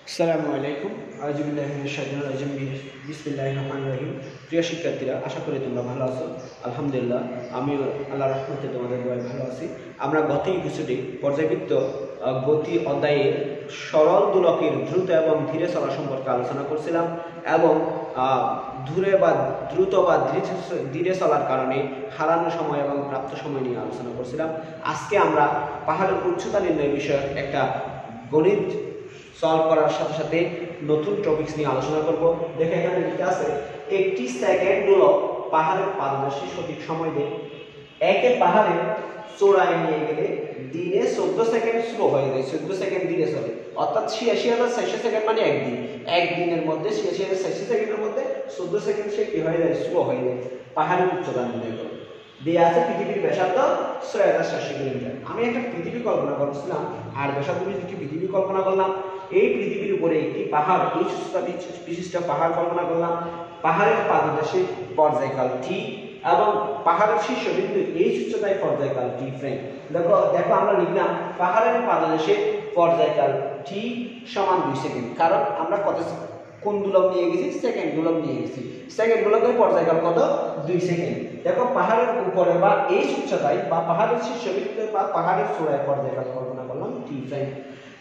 আসসালামু আলাইকুম আউযুবিল্লাহি মিনাশ শাইতানির রাজিম বিসমিল্লাহির রহমানির রহিম। প্রিয় শিক্ষার্থীরা, আশা করি তোমরা ভালো আছো। আলহামদুলিল্লাহ, আমিও আল্লাহর রহমতে তোমাদের দোয়ায় ভালো আছি। আমরা গত এপিসোডে পর্যায়বৃত্ত গতি অধ্যায়ের সরল দোলকের দ্রুত এবং ধীরে চলা সম্পর্কে আলোচনা করছিলাম এবং দ্রুত বা ধীরে চলার কারণে হারানো সময় এবং প্রাপ্ত সময় নিয়ে আলোচনা করছিলাম। আজকে আমরা পাহাড়ের উচ্চতা নির্ণয় বিষয়ক একটা গণিত সলভ করার সাথে সাথে নতুন টপিকস নিয়ে আলোচনা করব। দেখে এখানে লিখে আছে, একটি সেকেন্ড হলো পাহাড়ের পাদদেশে সঠিক সময় দেয়। একে পাহাড়ের চূড়ায় নিয়ে গেলে দিনে 14 সেকেন্ড স্লো হয়ে যায়, 14 সেকেন্ড দিনে চলে, অর্থাৎ 86,400 সেকেন্ড মানে একদিন। একদিনের মধ্যে 86,400 সেকেন্ডের মধ্যে 14 সেকেন্ড সে কি হয়ে যায়, স্লো হয়ে যায়। পাহাড়ের উচ্চতা নির্ণয় করো। দিয়ে আছে পৃথিবীর ব্যাসার্ধ 6,400 কিলোমিটার। আমি একটা পৃথিবী কল্পনা করছিলাম আর ব্যাসার্ধ একটি পৃথিবী কল্পনা করলাম। এই পৃথিবীর উপরে একটি পাহাড়, এই উচ্চতা বিশিষ্ট পাহাড় কল্পনা করলাম। পাহাড়ের পাদদেশে পর্যায়কাল টি এবং পাহাড়ের শীর্ষবিন্দু এই উচ্চতায় পর্যায়কাল টি ফ্রেম। দেখো আমরা লিখলাম পাহাড়ের পাদদেশে পর্যায়কাল টি সমান 2 সেকেন্ড, কারণ আমরা কোন দুলক নিয়ে গেছি, সেকেন্ড দুলক নিয়ে গেছি। সেকেন্ড দুলকের পর্যায়কাল কত, 2 সেকেন্ড। দেখো পাহাড়ের উপরে বা এই উচ্চতায় বা পাহাড়ের শীর্ষবিন্দুতে বা পাহাড়ের চূড়ায় পর্যায়কাল কল্পনা করলাম টি ফ্রেম।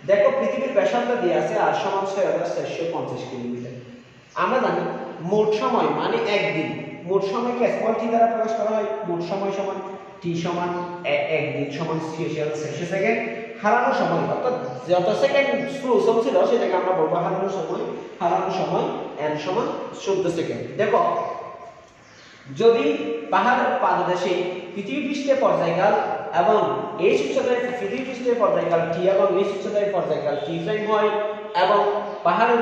দেখো পৃথিবীর ব্যাসার্ধ দিয়ে আছে আর সমান 6,450 কিলোমিটার। আমরা জানি মোট সময় মানে একদিন। মোট সময়কে স্মল টি দ্বারা প্রকাশ করা হয়। মোট সময় সমান টি সমান একদিন সমান 86,400 সেকেন্ড। হারানো সময় অর্থাৎ যত সেকেন্ড স্লো চলছিল সেটাকে আমরা বলবো হারানো সময়। হারানো সময় n সমান 14 সেকেন্ড। দেখো যদি পাহাড়ের পাদদেশে পৃথিবী পৃষ্ঠের পর্যায়কাল এবং এই উচ্চতায় পৃথিবী পৃষ্ঠের পর্যায়কাল টি এবং এই উচ্চতায় পর্যায়কাল টি প্রাইম হয় এবং পাহাড়ের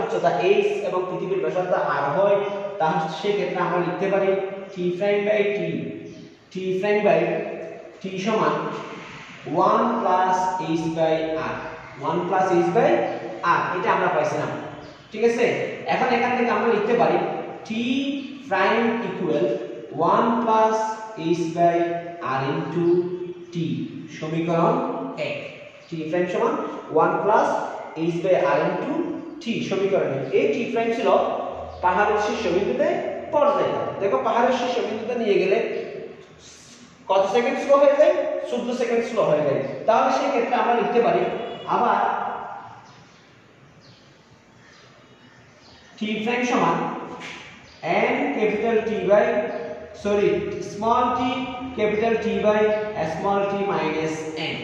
উচ্চতা h এবং পৃথিবীর ব্যাসার্ধ r হয়, তাহলে সেক্ষেত্রে আমরা লিখতে পারি টি প্রাইম বাই টি সমান 1 plus h by r। 1 plus h by r এটা আমরা পাইছিলাম, ঠিক আছে। এখন এখান থেকে আমরা লিখতে পারি T prime equal 1 plus h by r into T, সমীকরণ 1। টি প্রাইম সমান 1 plus h by r into T, সমীকরণ 1। এই টি প্রাইম ছিল পাহাড়ের শীর্ষবিন্দুতে পর্যায়কাল। দেখো পাহাড়ের শীর্ষবিন্দুতে নিয়ে গেলে কত সেকেন্ড স্লো হয়ে যায়, 14 সেকেন্ড স্লো হয়ে যায়। তাহলে সেই ক্ষেত্রে আমরা লিখতে পারি আবার টি প্রাইম সমান n capital T by small T capital T by small T minus n।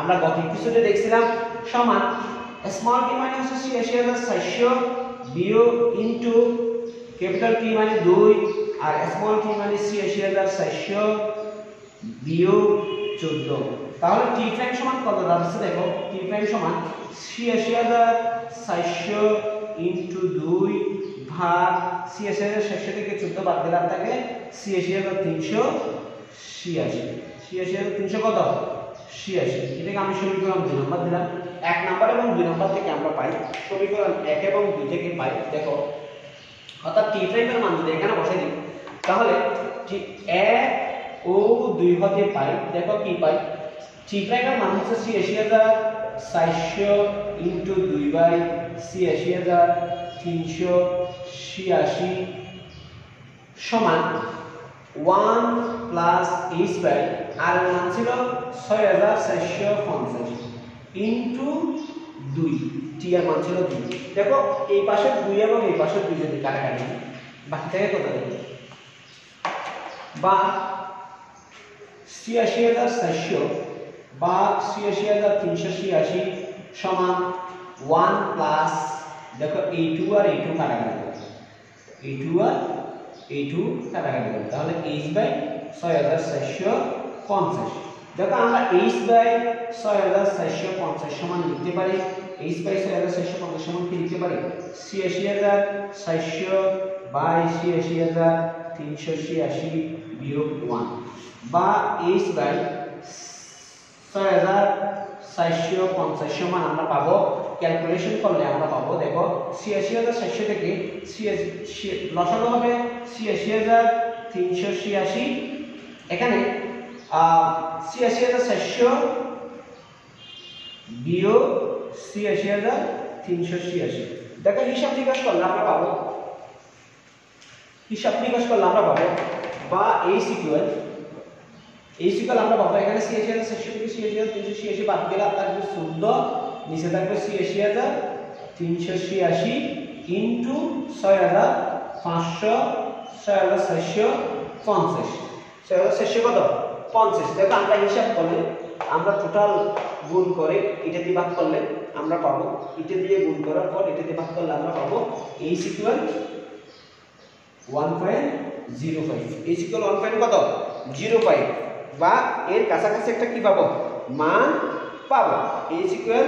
আমরা গত এপিসোডে দেখছিলাম সমান স্মল টি মানে হচ্ছে 86,400 বিয়োগ ইনটু ক্যাপিটাল টি মানে 2 আর স্মল টি মানে 86,400 বিয়োগ 14। তাহলে টি প্রাইম সমান কত দাঁড়াচ্ছে, দেখো টি প্রাইম সমান 86,400 ইনটু 2 ভাগ 86,400 থেকে 14 বাদ দিলাম থাকে 86,386। 86,300 কত, 86। এটাকে আমি সমীকরণ 2 নম্বর দিলাম। 1 নাম্বার এবং 2 নাম্বার থেকে আমরা পাই সমীকরণ 1 এবং 2 থেকে পাই। দেখো অর্থাৎ টি প্রাইমের মান যদি এখানে বসাই দিই তাহলে 1 ও 2 হতে পাই। দেখো কি পাই, টি প্রাইমের মান হচ্ছে 86,400 ইনটু 2 বাই 86,386 সমান 1 প্লাস h বাই r এর মান ছিল 6,450 ইনটু 2, টি এর মান ছিল 2। দেখো এই পাশে 2 এবং এই পাশে 2 যদি কাটাকাটি বাকি থাকে কত, বা 86,400 বা 86,386 সমান 1 প্লাস, দেখো a2 আর a2 কাটাকাটি, a2 আর a2 কাটাকাটি, তাহলে h বাই 6,450। দেখো আমরা h বাই 6,450 সমান লিখতে পারি, h বাই 6,450 সমান কি লিখতে পারি, 86,400 বাই 86,386 বিয়োগ 1 বা h বাই 6,450 সমান আমরা পাবো, ক্যালকুলেশন করলে আমরা পাবো, দেখো 86,400 থেকে লসাগু হবে 86,386। এখানে 86,400 বিয়োগ ৮৬,৩৮৬। দেখো হিসাব নিকাশ করলে আমরা পাবো বা এই সিকুয়েল আমরা পাবো এখানে ৮৬,৪৬০ বাদ দিলে আপনার ১৪ নিচে থাকবে ৮৬,৩৮৬ ইন্টু ৬,৫০০ ৬,৪৫০ ৬,৪০০ কত 50। দেখো আমরা হিসাব করলে আমরা টোটাল গুণ করে এটা দিয়ে ভাগ করলে আমরা পাবো, এটা দিয়ে গুণ করার পর এটা দিয়ে ভাগ করলে আমরা পাবো এই সিকুয়েল 1.05 এই সিকুয়েল 1.05 বা এর কাছাকাছি একটা কি পাবো মান পাবো। এই সিকুয়েল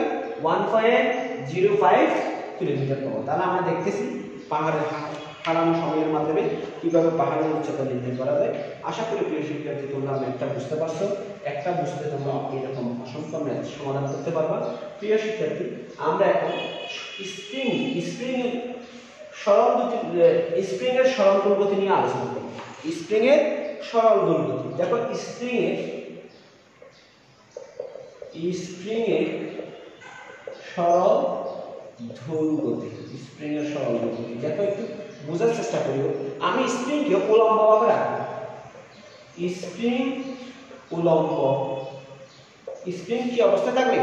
1.05 কিলোমিটার পাবো। তাহলে আমরা দেখতেছি পাহাড়ের হারানো সময়ের মাধ্যমে কিভাবে পাহাড়ের উচ্চতা নির্ণয় করা যায়। আশা করি প্রিয় শিক্ষার্থী তোমরা ম্যাথটা বুঝতে পারছো। একটা বুঝতে তোমরা এরকম অসংখ্য ম্যাথ সমাধান করতে পারবা। প্রিয় শিক্ষার্থী আমরা এখন স্প্রিংয়ের সরল দোলগতি নিয়ে আলোচনা করব। স্প্রিংয়ের সরল দোলগতি। দেখো স্প্রিংয়ের সরল দোলগতি দেখো একটু বোঝার চেষ্টা করি। আমি স্প্রিংকে উলম্বভাবে রাখবো। স্প্রিং উলম্ব, স্প্রিং কি অবস্থায় থাকবে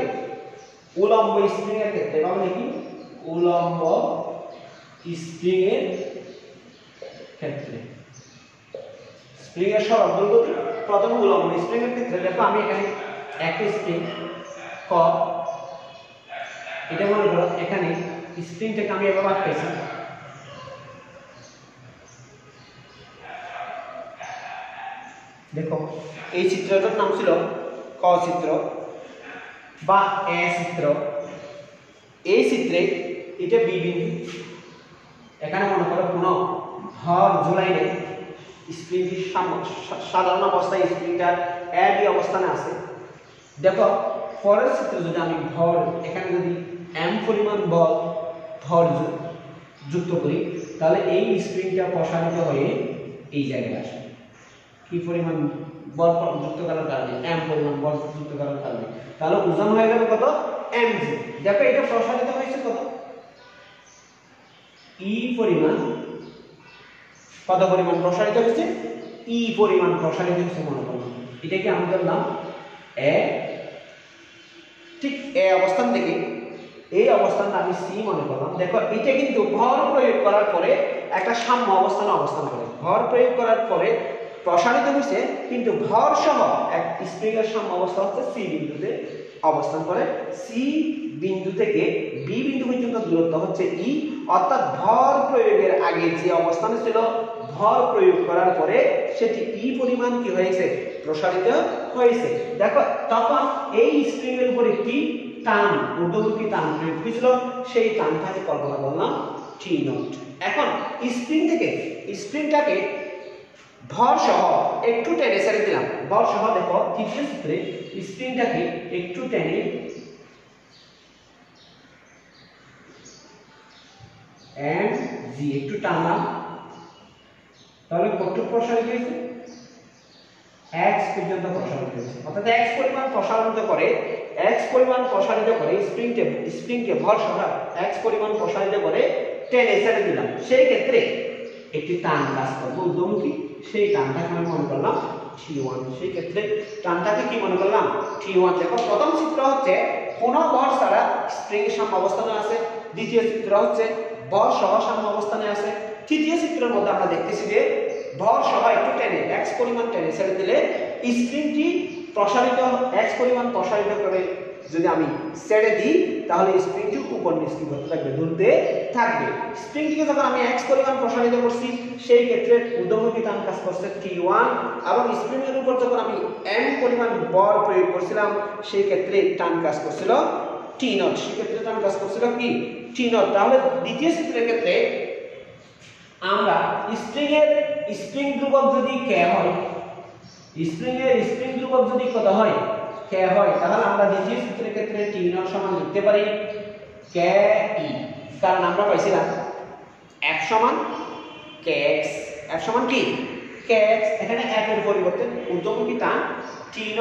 উলম্ব স্প্রিং এর ক্ষেত্রে পাবো নাকি উলম্ব স্প্রিং এর ক্ষেত্রে স্প্রিং এর সরল দোলগতি প্রথম উলম্ব স্প্রিং এর ক্ষেত্রে দেখো আমি এখানে একটা স্প্রিং ক এটা মনে করো এখানে স্প্রিংটাকে আমি এভাবে রাখতেছি। দেখো এই চিত্রটার নাম ছিল ক চিত্র বা এ চিত্র। এই চিত্রে এটা বি বিন্দু, এখানে মনে করো কোনো ভর ঝুলাই নেই, স্প্রিংটি সাধারণ অবস্থায় স্প্রিংটা এ বি অবস্থানে আছে। দেখো পরের চিত্রে যদি আমি ভর এখানে যদি এম পরিমাণ বল ভর যুক্ত করি তাহলে এই স্প্রিংটা প্রসারিত হয়ে এই জায়গায় আসে। কি পরিমাণ বল যুক্ত করার কারণে এম পরিমাণ বল যুক্ত করার কারণে তাহলে ওজন হয়ে যাবে কত mg। দেখো এটা প্রসারিত হয়েছে কত ই পরিমাণ, কত পরিমাণ প্রসারিত হয়েছে ই পরিমাণ প্রসারিত হয়েছে মনে করো। এটাকে আমি ধরলাম এ, ঠিক এ অবস্থান থেকে এই অবস্থানটা আমি সি মনে করলাম। দেখো এটা কিন্তু ভর প্রয়োগ করার পরে একটা সাম্য অবস্থানে অবস্থান করে, ভর প্রয়োগ করার পরে প্রসারিত হয়েছে কিন্তু ভর সহ এক স্প্রিংয়ের সাম্য অবস্থা হচ্ছে সি বিন্দুতে অবস্থান করে। সি বিন্দু থেকে বি বিন্দু পর্যন্ত দূরত্ব হচ্ছে ই, অর্থাৎ ভর প্রয়োগের আগে যে অবস্থানে ছিল ভর প্রয়োগ করার পরে সেটি ই পরিমাণ কি হয়েছে প্রসারিত হয়েছে। দেখো তখন এই স্প্রিংয়ের উপর একটি টান ঊর্ধ্বমুখী টান প্রয়োগ হয়েছিল, সেই টানটাকে কল্পনা করলাম টি নট। এখন স্প্রিংটাকে ভর সহ একটু টেনে ছেড়ে দিলাম। ভর সহ দেখো তৃতীয় সূত্রে স্প্রিংটাকে একটু টেনে এম জি একটু টানলাম, তাহলে কতটুকু প্রসারিত হয়েছে x পর্যন্ত প্রসারিত হয়েছে। অর্থাৎ x পরিমাণ প্রসারিত করে স্প্রিংকে ভর সহ x পরিমাণ প্রসারিত করে টেনে ছেড়ে দিলাম। সেই ক্ষেত্রে একটি টান কাজ করবে ঊর্ধ্বমুখী, সেই টানটাকে আমি মনে করলাম T1। সেই ক্ষেত্রে টানটাকে কি মনে করলাম T1। দেখো প্রথম চিত্র হচ্ছে কোনো ভর ছাড়া স্প্রিং সাম্য অবস্থানে আছে, দ্বিতীয় চিত্র হচ্ছে ভর সহ সাম্য অবস্থানে আছে, তৃতীয় চিত্রের মধ্যে আমরা দেখতেছি যে ভর সহ একটু টেনে x পরিমাণ টেনে ছেড়ে দিলে স্প্রিংটি প্রসারিত x পরিমাণ প্রসারিত করে যদি আমি ছেড়ে দিই তাহলে স্প্রিংটি উপর নিচ কি করতে থাকবে দুলতে থাকবে। স্প্রিংটিকে যখন আমি x পরিমাণ প্রসারিত করছি সেই ক্ষেত্রে ঊর্ধ্বমুখী টান কাজ করছে T1, এবং স্প্রিংয়ের উপর যখন আমি m পরিমাণ বল প্রয়োগ করছিলাম সেই ক্ষেত্রে টান কাজ করছিল T0। সেই ক্ষেত্রে টান কাজ করছিল কি T0। তাহলে দ্বিতীয় চিত্রের ক্ষেত্রে আমরা স্প্রিং ধ্রুবক যদি k হয়, স্প্রিং ধ্রুবক যদি কত হয় k হয়, তাহলে আমরা দ্বিতীয় সূত্রের ক্ষেত্রে T0 সমান লিখতে পারি ke, কারণ আমরা পাইছিলাম f সমান kx, f সমান কি kx। এখানে f এর পরিবর্তে ঊর্ধ্বমুখী টান T0,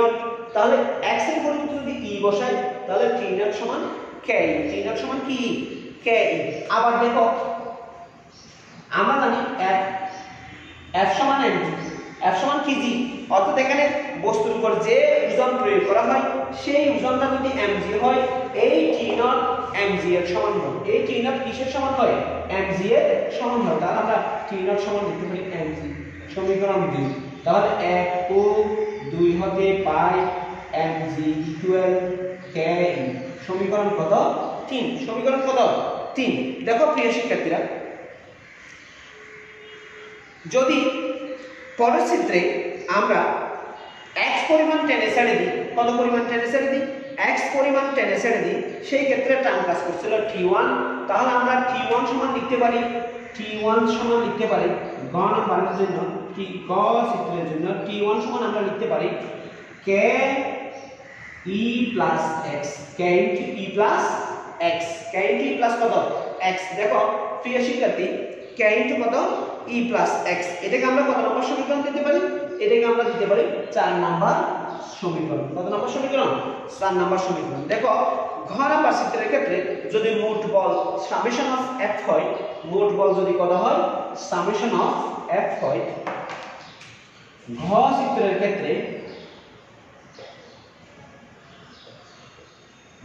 তাহলে x এর পরিবর্তে যদি e বসাই তাহলে T0 সমান কে টি নট সমান কি কে। আবার দেখো আমরা জানি এফ সমান এমজি, এফ সমান কেজি, অর্থাৎ এখানে বস্তুর উপর যে ওজন প্রয়োগ করা হয় সেই ওজনটা যদি এমজি হয়, এই টি নট এমজি এর সমান হয়। এই টি নট কিসের সমান হয়? এমজি এর সমান হয়। তাহলে আমরা টি নট সমান লিখতে পারি এমজি, সমীকরণ 2। তাহলে 1 ও 2 হতে পাই এমজি ইকুয়াল কে। সমীকরণ কত? 3। সমীকরণ কত? 3। দেখো প্রিয় শিক্ষার্থীরা, যদি পরের চিত্রে আমরা x পরিমাণ টেনে ছেড়ে দিই, কত পরিমাণ টেনে ছেড়ে দিই? x পরিমাণ টেনে ছেড়ে দিই, সেই ক্ষেত্রে টান কাজ করছিল t1। তাহলে আমরা t1 সমান লিখতে পারি, t1 সমান লিখতে পারি গ নাম্বারের জন্য, গ চিত্রের জন্য t1 সমান আমরা লিখতে পারি k e plus x, k into e plus x, k into e plus কত? x। দেখো প্রিয় শিক্ষার্থী, k ইনটু কত? e plus x। এটাকে আমরা কত নম্বর সমীকরণ দিতে পারি? এটাকে আমরা দিতে পারি 4 নাম্বার সমীকরণ। কত নম্বর সমীকরণ? 4 নাম্বার সমীকরণ। দেখো ঘ নাম্বার চিত্রের ক্ষেত্রে যদি মোট বল সামেশন অফ f হয়, মোট বল যদি কত হয়? সামেশন অফ f হয়, ঘ চিত্রের ক্ষেত্রে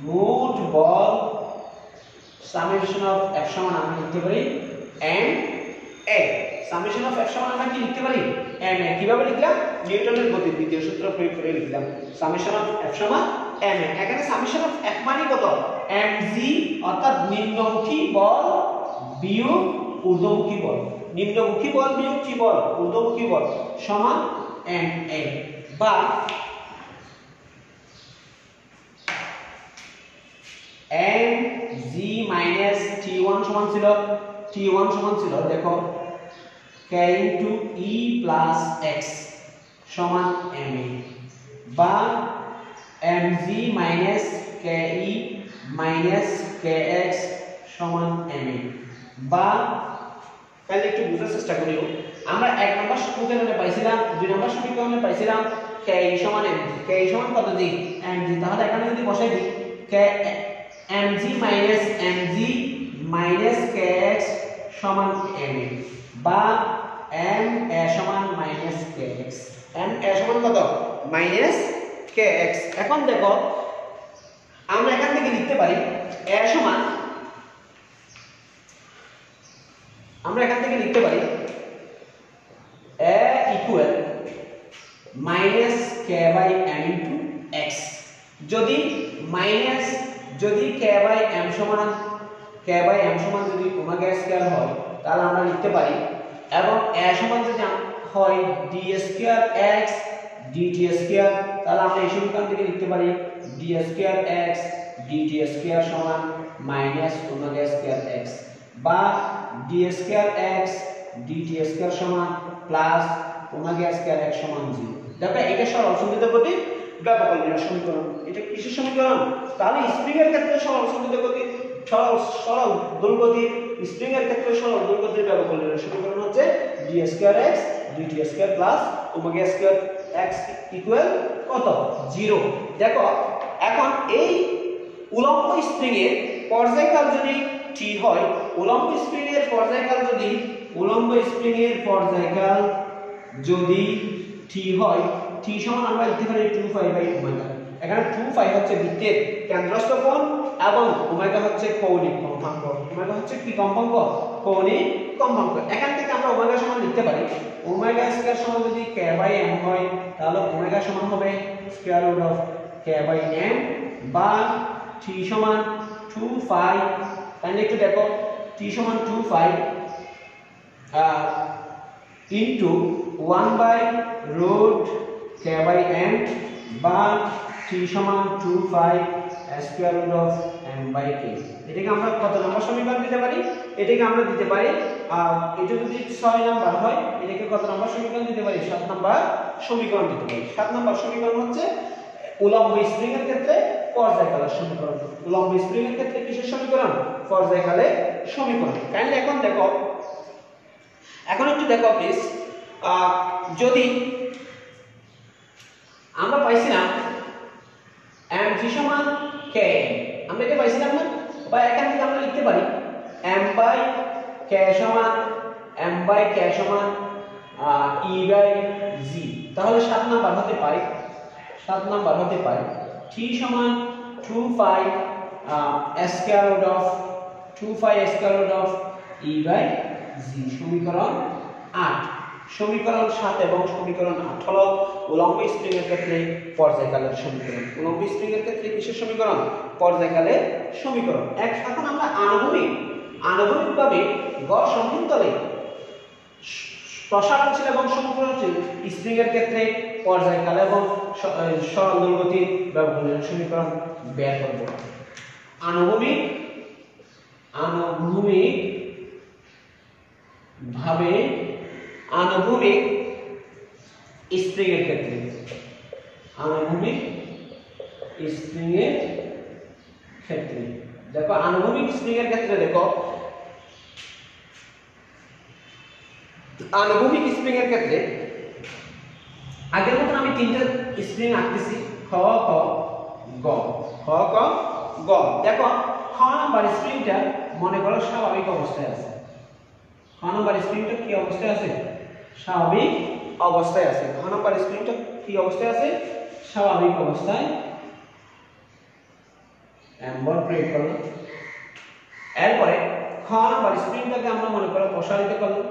মোট বল সামেশন অফ f সমান আমরা লিখতে পারি m a। Summation of f সমান আমরা কি লিখতে পারি? m a। কিভাবে লিখলাম? নিউটনের গতির দ্বিতীয় সূত্র প্রয়োগ করে লিখলাম সামেশন অফ f সমান m a। এখানে সামেশন অফ f মানে কত? mg, অর্থাৎ নিম্নমুখী বল বিয়োগ ঊর্ধ্বমুখী বল, নিম্নমুখী বল বিয়োগ কি বল? ঊর্ধ্বমুখী বল সমান m a। বা mg মাইনাস t1 সমান ছিল, t1 সমান ছিল দেখো k into e plus x সমান ma। বা mg minus ke minus kx সমান ma। বা তাহলে একটু বোঝার চেষ্টা করিও, আমরা 1 নম্বর সমীকরণে পাইছিলাম, 2 নম্বর সমীকরণে পাইছিলাম k সমান mg, k সমান কত দিই? mg। তাহলে এখানে যদি বসাই দিই k mg মাইনাস kx সমান ma। বা ma সমান মাইনাস kx, ma সমান কত? Minus kx। এখন দেখো আমরা এখান থেকে লিখতে পারি a সমান, আমরা এখান থেকে লিখতে পারি a equal minus k by m into x। যদি মাইনাস, যদি k বাই m সমান, k বাই m সমান যদি ওমেগা স্কয়ার হয় তাহলে আমরা লিখতে পারি, এবং a সমান যদি হয় d square x dt square, তাহলে আমরা এই সমীকরণ থেকে লিখতে পারি d square x dt square সমান মাইনাস ওমেগা স্কয়ার x। বা d square x dt square সমান প্লাস ওমেগা স্কয়ার x সমান 0। দেখো এটা সরল সন্ধিত গতি ব্যবকলনের সমীকরণ। এটা কিসের সমীকরণ? তাহলে স্প্রিং এর ক্ষেত্রে সরল সন্ধিত গতি, সরল দোলগতির, স্প্রিং এর ক্ষেত্রে সরল দোলগতির ব্যবকলনের সমীকরণ হচ্ছে d square x dt square plus omega square x equal কত? 0। দেখো এখন এই উলম্ব স্প্রিং এর পর্যায়কাল যদি t হয়, উলম্ব স্প্রিং এর পর্যায়কাল যদি, উলম্ব স্প্রিং এর পর্যায়কাল যদি t হয়, t সমান আমরা লিখতে পারি 2 পাই বাই ওমেগা। এখানে 2 পাই হচ্ছে বৃত্তের কেন্দ্রস্থ কোণ এবং ওমেগা হচ্ছে কৌণিক কম্পাঙ্ক। ওমেগা হচ্ছে কি কম্পাঙ্ক? কৌণিক কম্পাঙ্ক। এখান থেকে আমরা ওমেগা সমান লিখতে পারি ওমেগা স্কয়ার সমান যদি k বাই m হয় তাহলে ওমেগা সমান হবে square root of k by m। বা t সমান 2 পাই, তাহলে একটু দেখো t সমান 2 pi into 1 by root k by m। বা t সমান 2 pi square root of m by k। এটাকে আমরা কত নম্বর সমীকরণ দিতে পারি? এটাকে আমরা দিতে পারি, এটা যদি 6 নাম্বার হয় এটাকে কত নম্বর সমীকরণ দিতে পারি? 7 নাম্বার সমীকরণ দিতে পারি। 7 নাম্বার সমীকরণ হচ্ছে উলম্ব স্প্রিং এর ক্ষেত্রে পর্যায়কালের সমীকরণ। উলম্ব স্প্রিং এর ক্ষেত্রে কিসের সমীকরণ? পর্যায়কালের সমীকরণ। কাইন্ডলি এখন দেখো, এখন একটু দেখো প্লিজ, যদি আমরা পাইছিলাম mg সমান k, আমরা এটা পাইছিলাম না, বা এখান থেকে আমরা লিখতে পারি m বাই k সমান e বাই g। তাহলে 7 নাম্বার হতে পারে t সমান 2 pi square root of e by g। সমীকরণ 8। সমীকরণ 7 এবং সমীকরণ 8 হলো উলম্ব স্প্রিং এর ক্ষেত্রে পর্যায়কালের সমীকরণ। উলম্ব স্প্রিং এর ক্ষেত্রে কিসের সমীকরণ? পর্যায়কালের সমীকরণ। এখন আমরা আনুভূমিকভাবে গড় সমতলে প্রসারণশীল এবং সংকোচনশীল স্প্রিং এর ক্ষেত্রে পর্যায়কাল এবং সরল দৈর্ঘ্যের ব্যবকলনের সমীকরণ বের করব। আনুভূমিক স্প্রিং এর ক্ষেত্রে দেখো আনুভূমিক স্প্রিং এর ক্ষেত্রে দেখো আনুভূমিক স্প্রিং এর ক্ষেত্রে আগের মতন আমি তিনটা স্প্রিং আঁকতেছি খ খ গ। দেখো খ নাম্বার স্প্রিংটা মনে করো স্বাভাবিক অবস্থায় আছে। খ নাম্বার স্প্রিংটা কি অবস্থায় আছে? স্বাভাবিক অবস্থায় আছে। খ নাম্বার স্প্রিংটা কি অবস্থায় আছে? স্বাভাবিক অবস্থায়। বল প্রয়োগ করলাম। এরপরে খ নাম্বার স্প্রিংটাকে আমরা মনে করো প্রসারিত করলাম।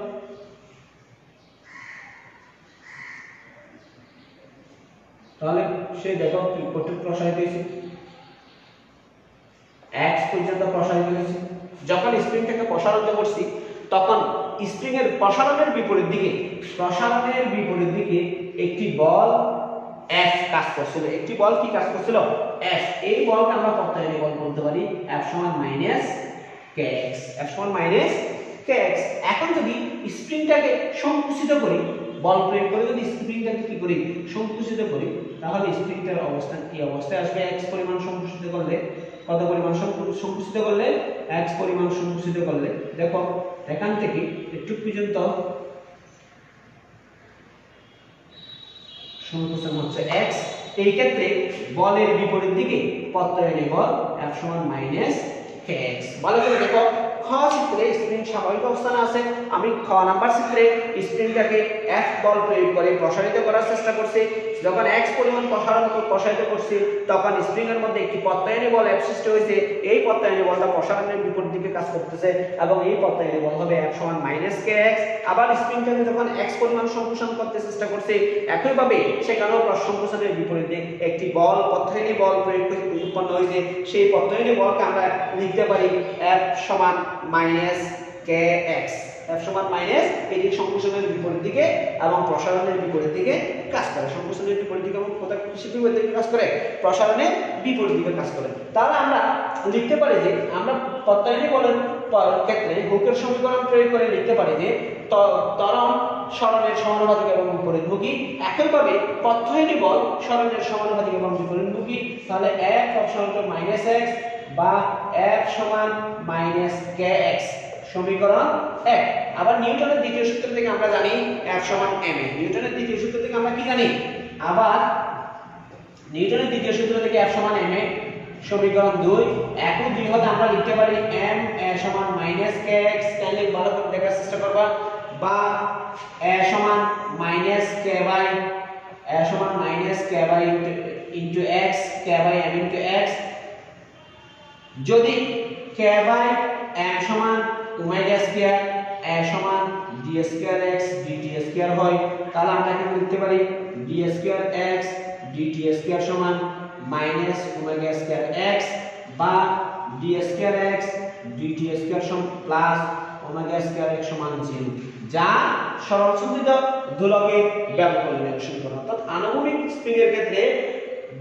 তাহলে সে দেখো কি কতটুকু প্রসারিত হয়েছে, x পর্যন্ত প্রসারিত হয়েছে। যখন স্প্রিংটাকে প্রসারিত করছি তখন স্প্রিং এর প্রসারণের বিপরীত দিকে একটি বল F কাজ করছিল। একটি বল কি কাজ করছিল? F। এই বলকে আমরা প্রত্যায়নী বল বলতে পারি F সমান kx। এখন যদি স্প্রিংটাকে সংকুচিত করি, বল প্রয়োগ করে যদি স্প্রিংটাকে কি করি? সংকুচিত করি, তাহলে স্প্রিংটার অবস্থান কি অবস্থায় আসবে? x পরিমাণ সংকুচিত করলে কত পরিমাণ সংকুচিত করলে? x পরিমাণ সংকুচিত করলে দেখো এখান থেকে একটু পর্যন্ত সংকুচন হচ্ছে x। এই ক্ষেত্রে বলের বিপরীত দিকে প্রত্যায়নী বল F সমান kx। ভালো করে দেখো খ চিত্রে স্প্রিং স্বাভাবিক অবস্থানে আছে। আমি খ নাম্বার চিত্রে স্প্রিংটাকে F বল প্রয়োগ করে প্রসারিত করার চেষ্টা করছি। যখন x পরিমাণ প্রসারিত করছি তখন স্প্রিং এর মধ্যে একটি প্রত্যায়নী বল F সৃষ্টি হয়েছে। এই প্রত্যায়নী বলটা প্রসারণের বিপরীত দিকে কাজ করতেছে এবং এই প্রত্যায়নী বল হবে F সমান kx। আবার স্প্রিংটাকে যখন x পরিমাণ সংকুচন করতে চেষ্টা করছি, একইভাবে সেখানেও সংকুচনের বিপরীতে একটি বল প্রত্যায়নী বল প্রয়োগ করে উৎপন্ন হয়েছে। সেই প্রত্যায়নী বলকে আমরা লিখতে পারি F সমান kx। F সমান এটি সংকুচনের বিপরীত দিকে এবং প্রসারণের বিপরীত দিকে কাজ করে। সংকুচনের বিপরীত দিকে এবং কিসের বিপরীত দিকে কাজ করে? প্রসারণের বিপরীত দিকে কাজ করে। তাহলে আমরা লিখতে পারি যে আমরা প্রত্যায়নী বলের ক্ষেত্রে হুকের সমীকরণ প্রয়োগ করে লিখতে পারি যে ত্বরণ সরণের সমানুপাতিক এবং বিপরীতমুখী। একইভাবে প্রত্যায়নী বল সরণের সমানুপাতিক এবং বিপরীতমুখী। তাহলে F অপশন x বা F সমান kx সমীকরণ 1। আবার নিউটনের দ্বিতীয় সূত্র থেকে আমরা জানি F সমান ma। নিউটনের দ্বিতীয় সূত্র থেকে আমরা কি জানি? আবার নিউটনের দ্বিতীয় সূত্র থেকে F সমান ma সমীকরণ 2। একই 2 হতে আমরা লিখতে পারি m সমান kx। তাহলে ভালো করে দেখার চেষ্টা করবা। বা a সমান k by into x, k by m into x। যদি k বাই m সমান ওমেগা স্কয়ার, a সমান d square x dt square হয়, তাহলে আমরা এখানে লিখতে পারি d square x dt square সমান মাইনাস ওমেগা স্কয়ার x বা d square x dt square সমান প্লাস ওমেগা স্কয়ার x সমান 0, যা সরলসূত্রিত দোলকের ব্যবকলনীয় সমীকরণ। অর্থাৎ আনুভূমিক স্প্রিং এর ক্ষেত্রে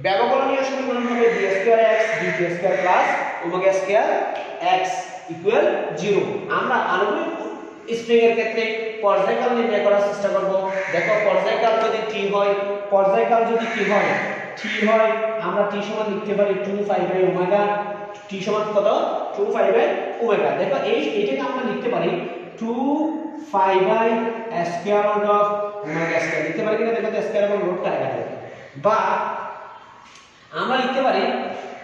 ব্যবকলনীয় সমীকরণ হবে d square x dt square plus omega square x equal 0। আমরা আনুভূমিক স্প্রিং এর ক্ষেত্রে পর্যায়কাল নির্ণয় করার চেষ্টা করব। দেখো পর্যায়কাল যদি t হয়, আমরা t সমান লিখতে পারি 2 পাই বাই ওমেগা। t সমান কত? 2 পাই বাই ওমেগা। দেখো এইটাকে আমরা লিখতে পারি 2 pi by square root of omega square. লিখতে পারি কিনা দেখো, স্কয়ার এবং রুট কাটা কাটা। বা আমরা লিখতে পারি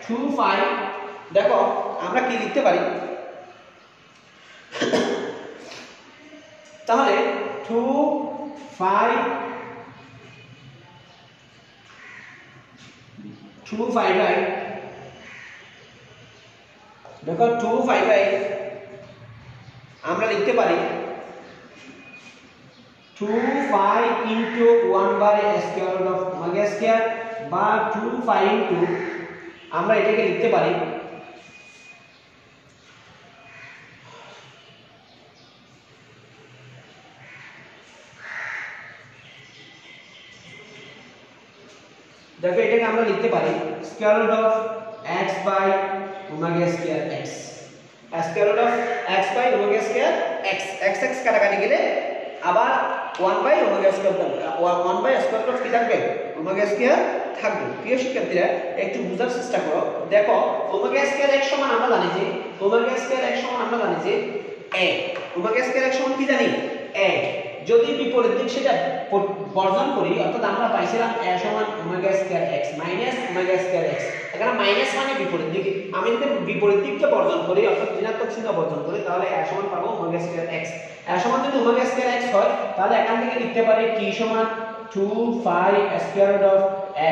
2 পাই দেখো আমরা কি লিখতে পারি, তাহলে 2 5 দেখো 2 5 আমরা লিখতে পারি 2 5 into 1 by square root of omega square বা 2 5 into আমরা এটাকে লিখতে পারি দেখো এটাকে আমরা লিখতে পারি square root of x by omega square x, square root of x by omega square x, x কাটাকাটি গেলে আবার 1 by omega square 1 by square root of কি থাকবে omega square থাকবে। প্রিয় শিক্ষার্থীরা একটু বোঝার চেষ্টা করো, দেখো omega square x সমান আমরা জানি যে omega square x সমান আমরা জানি যে a, omega square x সমান কি জানি a, যদি বিপরীত দিক সেটা বর্জন করি অর্থাৎ আমরা পাইছিলাম a সমান omega square x minus omega square x, এখানে মাইনাস মানে বিপরীত দিক, আমি যদি বিপরীত দিককে বর্জন করি অর্থাৎ ঋণাত্মক চিহ্ন বর্জন করি তাহলে a সমান পাবো omega square x, a সমান যদি omega square x হয় তাহলে এখান থেকে লিখতে পারি t সমান 2 5 square root of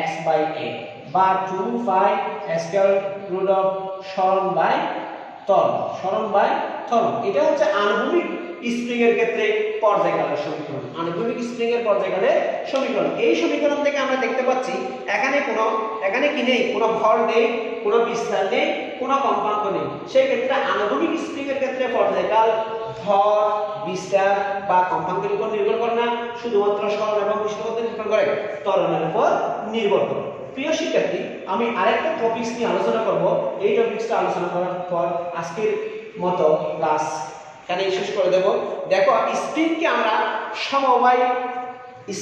x by a বা 2 5 square root of সরণ বাই ত্বরণ। এটা হচ্ছে আনুভূমিক স্প্রিং এর ক্ষেত্রে পর্যায়কালের সমীকরণ, আনুভূমিক স্প্রিং এর পর্যায়কালের সমীকরণ। এই সমীকরণ থেকে আমরা দেখতে পাচ্ছি এখানে কি নেই, কোনো ভর নেই, কোনো বিস্তার নেই, কোনো কম্পাঙ্ক নেই। সেই ক্ষেত্রে আনুভূমিক স্প্রিং এর ক্ষেত্রে পর্যায়কাল ভর, বিস্তার বা কম্পাঙ্কের উপর নির্ভর করে না, শুধুমাত্র সরণ এবং বিস্তার উপর নির্ভর করে, ত্বরণের উপর নির্ভর করে। প্রিয় শিক্ষার্থী, আমি আরেকটা টপিকস নিয়ে আলোচনা করব। এই টপিকসটা আলোচনা করার পর আজকের মতো ক্লাস এখানেই শেষ করে দেব। দেখো স্প্রিংকে আমরা সমবায়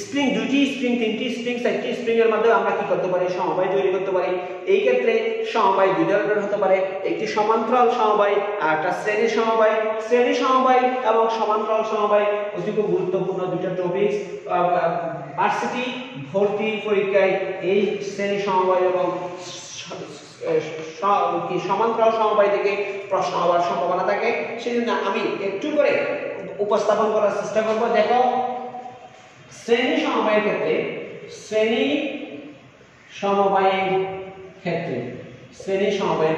স্প্রিং, দুইটি স্প্রিং, তিনটি স্প্রিং, চারটি স্প্রিং এর মাধ্যমে আমরা কি করতে পারি, সমবায় তৈরি করতে পারি। এই ক্ষেত্রে সমবায় দুই ধরনের হতে পারে, একটি সমান্তরাল সমবায় আর একটা শ্রেণী সমবায়। শ্রেণী সমবায় এবং সমান্তরাল সমবায় অতি গুরুত্বপূর্ণ দুটো টপিকস। ভার্সিটি ভর্তি পরীক্ষায় এই শ্রেণী সমবায় এবং সমান্তরাল সমবায় থেকে প্রশ্ন হওয়ার সম্ভাবনা থাকে, সেজন্য আমি একটু করে উপস্থাপন করার চেষ্টা করব। দেখো শ্রেণী সমবায়ের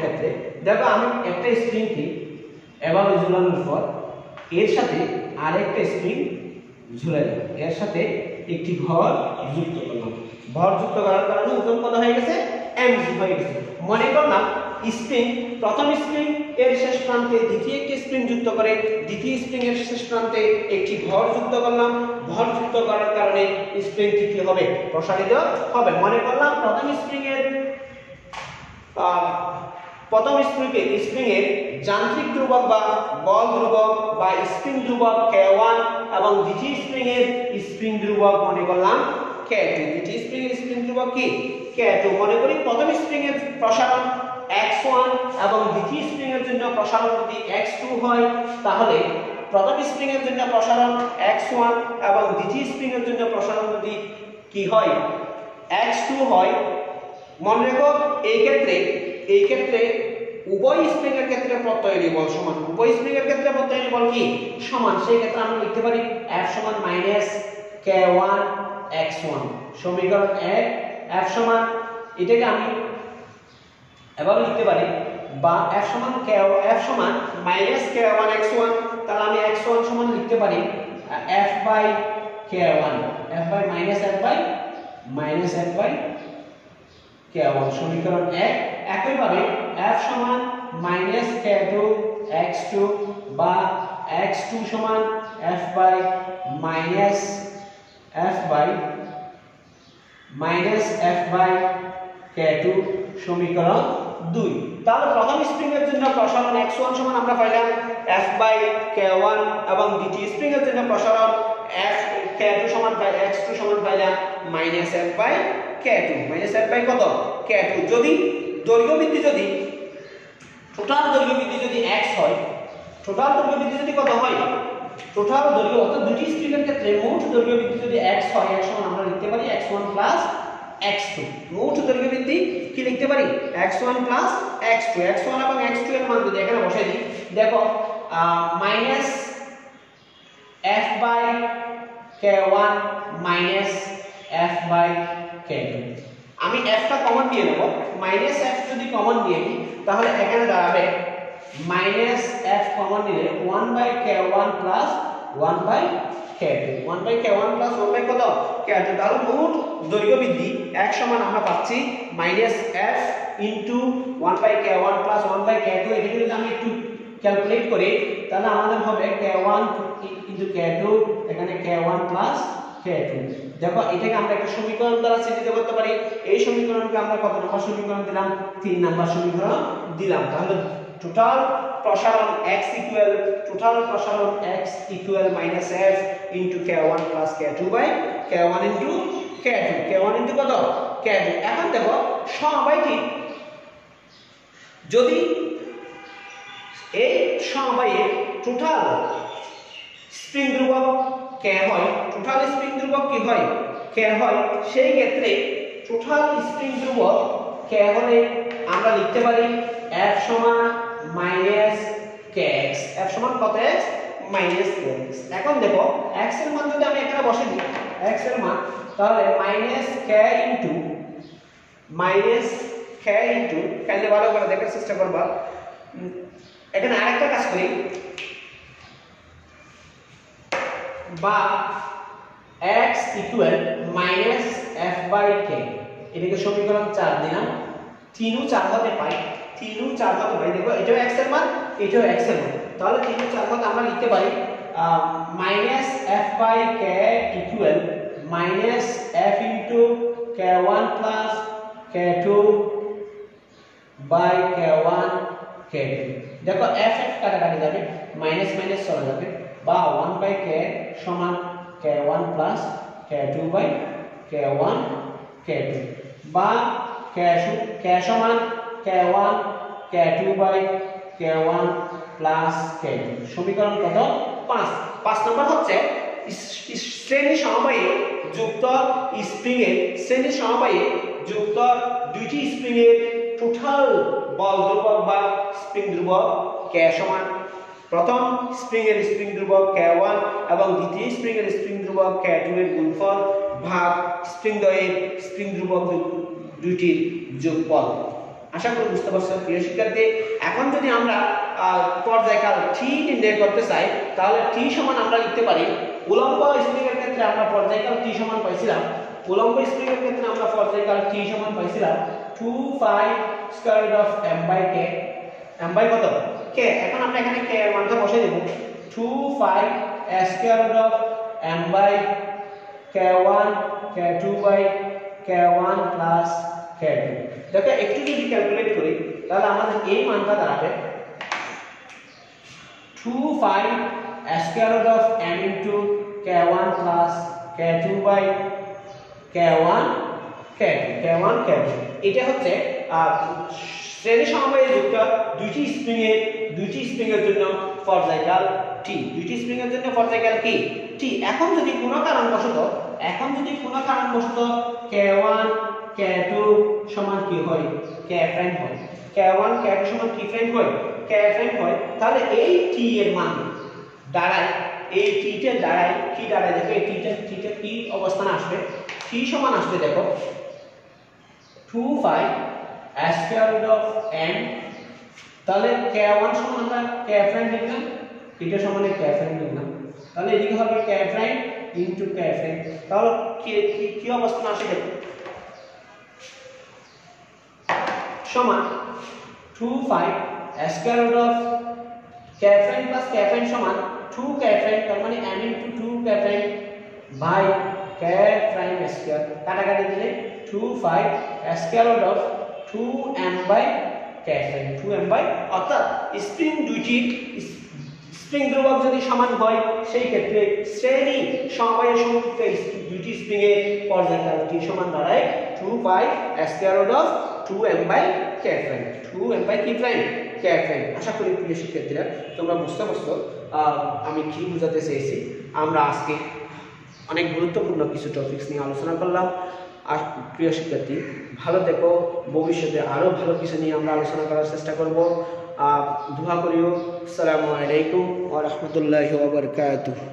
ক্ষেত্রে দেখো আমি একটা স্প্রিংকে এভাবে ঝুলানোর পর এর সাথে আরেকটা স্প্রিং ঝুলাই দিলাম, এর সাথে একটি ভর যুক্ত করলাম। ভর যুক্ত করার কারণে ওজন কত হয়ে গেছে, mg হয়ে গেছে। মনে করলাম স্প্রিং, প্রথম স্প্রিং এর শেষ প্রান্তে দ্বিতীয় একটি স্প্রিং যুক্ত করে, দ্বিতীয় স্প্রিং এর শেষ প্রান্তে একটি ভর যুক্ত করলাম। ভর যুক্ত করার কারণে স্প্রিংটি কি হবে, প্রসারিত হবে। মনে করলাম প্রথম স্প্রিং এর যান্ত্রিক ধ্রুবক বা বল ধ্রুবক বা স্প্রিং ধ্রুবক K1 এবং দ্বিতীয় স্প্রিং এর স্প্রিং ধ্রুবক মনে করলাম K2। দ্বিতীয় স্প্রিং এর স্প্রিং ধ্রুবক কি K2। মনে করি প্রথম স্প্রিং এর প্রসারণ x1 এবং দ্বিতীয় স্প্রিং এর জন্য প্রসারণ যদি x2 হয়, তাহলে প্রথম স্প্রিং এর জন্য প্রসারণ x1 এবং দ্বিতীয় স্প্রিং এর জন্য প্রসারণ যদি কি হয় x2 হয়। মনে রেখো এই ক্ষেত্রে উভয় স্প্রিং এর ক্ষেত্রে প্রত্যয়ী বল সমান, উভয় স্প্রিং এর ক্ষেত্রে প্রত্যয়ী বল কি সমান। সেই ক্ষেত্রে আমরা লিখতে পারি F সমান -K1 x1। সমীকরণ 1 F সমান, এটাকে আমি এভাবে লিখতে পারি, বা F সমান -K1 x1। তাহলে আমি x1 সমান লিখতে পারি F by K1, F by K1। সমীকরণ 1। একইভাবে F সমান -K2 x2 বা x2 সমান F by K2। সমীকরণ 2। তাহলে প্রথম স্প্রিং এর জন্য প্রসারণ x1 সমান আমরা পাইলাম F by K1 এবং দ্বিতীয় স্প্রিং এর জন্য প্রসারণ K2 সমান x2 সমান পাইলাম -F by K2। -F by কত K2। যদি দৈর্ঘ্য বৃদ্ধি যদি টোটাল দৈর্ঘ্য বৃদ্ধি যদি x হয়, টোটাল দৈর্ঘ্য বৃদ্ধি যদি কত হয়, টোটাল দৈর্ঘ্য অর্থাৎ দুটি স্প্রিং এর ক্ষেত্রে মোট দৈর্ঘ্য বৃদ্ধি যদি x হয়, x সমান আমরা লিখতে পারি x1 plus x2 মোট দৈর্ঘ্য বৃদ্ধি কি লিখতে পারি x1 প্লাস x2 x1 এবং x2 এর মান যদি এখানে বসাই দিই দেখো minus f by k1 minus f by k2 আমি f টা কমন নিয়ে নেব মাইনাস f যদি কমন নিয়ে নিই তাহলে এখানে দাঁড়াবে মাইনাস f কমন নিলে 1 by k1 plus 1 by k2 1 by k1 plus 1 by কত k2 তাহলে মোট দৈর্ঘ্য বৃদ্ধি এক সমান আমরা পাচ্ছি minus f into 1 by k1 plus 1 by k2 এটা যদি আমি একটু ক্যালকুলেট করি তাহলে আমাদের হবে k1 ইনটু k2 এখানে k1 প্লাস k2 দেখো এটাকে আমরা একটা সমীকরণ দ্বারা চিহ্নিত করতে পারি এই সমীকরণকে আমরা কত নম্বর সমীকরণ দিলাম 3 নম্বর সমীকরণ দিলাম তাহলে টোটাল প্রসারণ x equal minus f into k1 plus k2 by k1 into k2 k1 into কত k2 এখন দেখো সমবায়টি যদি এই সমবায়ে টোটাল স্প্রিং ধ্রুবক k হয় টোটাল স্প্রিং ধ্রুবক কি হয় k হয় সেই ক্ষেত্রে টোটাল স্প্রিং ধ্রুবক k হলে আমরা লিখতে পারি f সমান মাইনাস kx f সমান কত x মাইনাস kx এখন দেখো x এর মান যদি আমি এখানে বসে দিই x এর মান তাহলে মাইনাস k ইনটু কাইন্ডলি ভালো করে দেখার চেষ্টা করবা এখানে আরেকটা কাজ করি বা x equal minus f by k এটাকে সমীকরণ 4 দিলাম 3 ও 4 হতে পাই 3 ও 4 হতে পাই দেখো এটাও x এর মান এটাও x এর মান তাহলে 3 ও 4 হতে আমরা লিখতে পারি minus f by k equal minus f into k1 plus k2 by k1 k2 দেখো f কাটাকাটি যাবে মাইনাস মাইনাস চলে যাবে বা 1 বাই k সমান k1 plus k2 by k1 k2 বা k সমান k1 k2 by k1 plus k2 সমীকরণ কত 5 নম্বর হচ্ছে শ্রেণী সমবায়ে যুক্ত স্প্রিং এর দুইটি স্প্রিং এর টোটাল বল ধ্রুবক বা স্প্রিং ধ্রুবক k সমান প্রথম স্প্রিং এর স্প্রিং ধ্রুবক k1 এবং দ্বিতীয় স্প্রিং এর স্প্রিং ধ্রুবক k2 এর গুণফল ভাগ স্প্রিং দ্বয়ের স্প্রিং ধ্রুবক দুইটির যোগফল আশা করি বুঝতে পারছো প্রিয় শিক্ষার্থী এখন যদি আমরা পর্যায়কাল t নির্ণয় করতে চাই তাহলে t সমান আমরা লিখতে পারি উলম্ব স্প্রিং এর ক্ষেত্রে আমরা পর্যায়কাল t সমান পাইছিলাম 2 pi square root of m by k m by কত k এখন আমরা এখানে k এর মানটা বসিয়ে দেব 2 pi square root of m by k1 k2 by k1 plus k2 দেখো একটু যদি ক্যালকুলেট করি তাহলে আমাদের এই মানটা দাঁড়াবে 2 pi square root of m into k1 plus k2 by k1 k2 এটা হচ্ছে শ্রেণী সমবায়ে যুক্ত দুইটি স্প্রিং এর জন্য পর্যায়কাল t দুইটি স্প্রিং এর জন্য পর্যায়কাল কি t এখন যদি কোনো কারণবশত k1 k2 সমান কি হয় k ফ্রেন্ড হয় k1 k2 সমান কি ফ্রেন্ড হয় k ফ্রেন্ড হয় তাহলে এই t এর মান দাঁড়ায় এই t তে দাঁড়ায় কি দাঁড়ায় দেখো এই t তে কি অবস্থান আসবে t সমান আসবে দেখো 2 pi square root of m তাহলে k1 সমান আমরা k প্রাইম লিখলাম এটা সমান k প্রাইম লিখলাম তাহলে এদিকে হবে k prime into k prime তাহলে কি অবস্থান আসে দেখো সমান 2 pi square root of k prime plus k prime সমান 2 k প্রাইম তার মানে m into 2 k prime by k prime square কাটাকাটি দিলে 2 pi square root of 2m by k prime 2m by অর্থাৎ স্প্রিং স্প্রিং ধ্রুবক যদি সমান হয় সেই ক্ষেত্রে শ্রেণী সমবায়ে সংযুক্ত দুইটি স্প্রিং এর পর্যায়কাল t সমান দাঁড়ায় 2 pi square root of 2m by k prime 2m by কি প্রাইম k প্রাইম আশা করি প্রিয় শিক্ষার্থীরা তোমরা বুঝতে পারছো আমি কি বোঝাতে চেয়েছি আমরা আজকে অনেক গুরুত্বপূর্ণ কিছু টপিকস নিয়ে আলোচনা করলাম আর প্রিয় শিক্ষার্থী, ভালো থেকো। ভবিষ্যতে আরও ভালো কিছু নিয়ে আমরা আলোচনা করার চেষ্টা করব। দোয়া করিও। আসসালামু আলাইকুম ওয়া রাহমাতুল্লাহি ওয়া বারাকাতুহু।